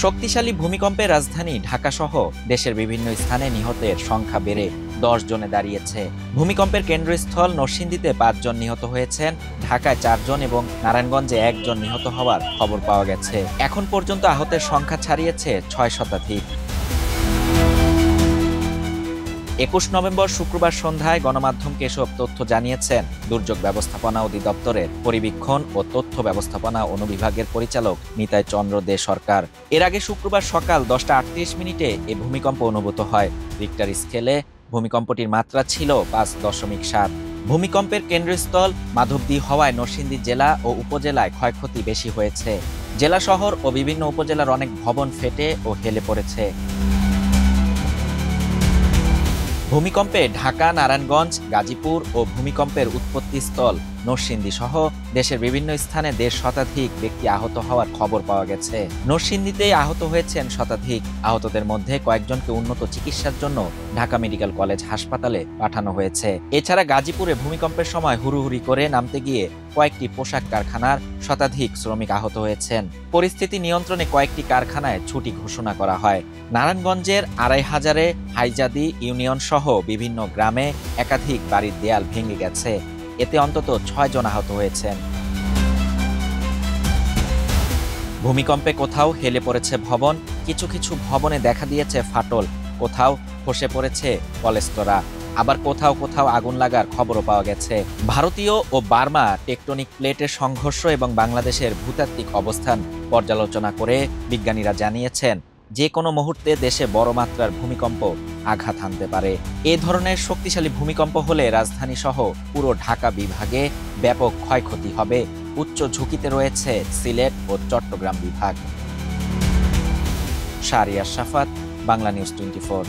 শক্তিশালী ভূমিকম্পে রাজধানী ঢাকাসহ দেশের বিভিন্ন স্থানে নিহতের সংখ্যা বেড়ে 10 জনে দাঁড়িয়েছে। ভূমিকম্পের কেন্দ্রস্থল নরসিংদীতে 5 জন নিহত হয়েছেন, ঢাকায় 4 জন এবং নারায়ণগঞ্জে 1 জন নিহত হওয়ার খবর পাওয়া গেছে। এখন পর্যন্ত আহতের সংখ্যা ছাড়িয়েছে 6 শতাধিক। 21 নভেম্বর শুক্রবার সন্ধ্যায় গণমাধ্যমকে এসব তথ্য জানিয়েছেন দুর্যোগ ব্যবস্থাপনা অধিদপ্তরের পরিবীক্ষণ ও তথ্য ব্যবস্থাপনা অনুবিভাগের পরিচালক নিতাই চন্দ্র দে সরকার। এর আগে শুক্রবার সকাল 10:38 এ ভূমিকম্প অনুভূত হয়। রিক্টার স্কেলে ভূমিকম্পটির মাত্রা ছিল 5.7। ভূমিকম্পের কেন্দ্রস্থল মাধবদী হওয়ায় নরসিংদী জেলা ও উপজেলায় ক্ষয়ক্ষতি বেশি হয়েছে। জেলা শহর ও বিভিন্ন উপজেলার অনেক ভবন ফেটে ও হেলে পড়েছে। ভূমিকম্পে ঢাকা, নারায়ণগঞ্জ, গাজীপুর ও ভূমিকম্পের উৎপত্তিস্থল নরসিংদী সহ দেশের বিভিন্ন স্থানে 1.5 শতাধিক ব্যক্তি আহত হওয়ার খবর পাওয়া গেছে। নরসিংদীতেই আহত হয়েছেন শতাধিক। আহতদের মধ্যে কয়েকজনকে উন্নত চিকিৎসার জন্য ঢাকা মেডিকেল কলেজ হাসপাতালে পাঠানো হয়েছে। এছাড়া গাজীপুরে ভূমিকম্পের সময় হুড়োহুড়ি করে নামতে গিয়ে কয়েকটি পোশাক কারখানার শতাধিক শ্রমিক আহত হয়েছেন। পরিস্থিতি নিয়ন্ত্রণে কয়েকটি কারখানায় ছুটি ঘোষণা করা হয়। নারায়ণগঞ্জের 2,500 হাইজাদি ইউনিয়ন সহ বিভিন্ন গ্রামে একাধিক বাড়ির দেয়াল ভেঙে গেছে। এতে অন্তত 6 জন আহত হয়েছেন। ভূমিকম্পে কোথাও হেলে পড়েছে ভবন, কিছু কিছু ভবনে দেখা দিয়েছে ফাটল, কোথাও খসে পড়েছে পলেস্তরা, আবার কোথাও কোথাও আগুন লাগার খবরও পাওয়া গেছে। ভারতীয় ও বার্মা টেকটনিক প্লেটের সংঘর্ষ এবং বাংলাদেশের ভূতাত্ত্বিক অবস্থান পর্যালোচনা করে বিজ্ঞানীরা জানিয়েছেন যে কোনো মুহূর্তে দেশে বড় মাত্রার ভূমিকম্প আঘাত হানতে পারে। এ ধরনের শক্তিশালী ভূমিকম্প হলে রাজধানী সহ পুরো ঢাকা বিভাগে ব্যাপক ক্ষয়ক্ষতি হবে। উচ্চ ঝুঁকিতে রয়েছে সিলেট ও চট্টগ্রাম বিভাগ। শাহরিয়ার শাফাত, বাংলা নিউজ 24।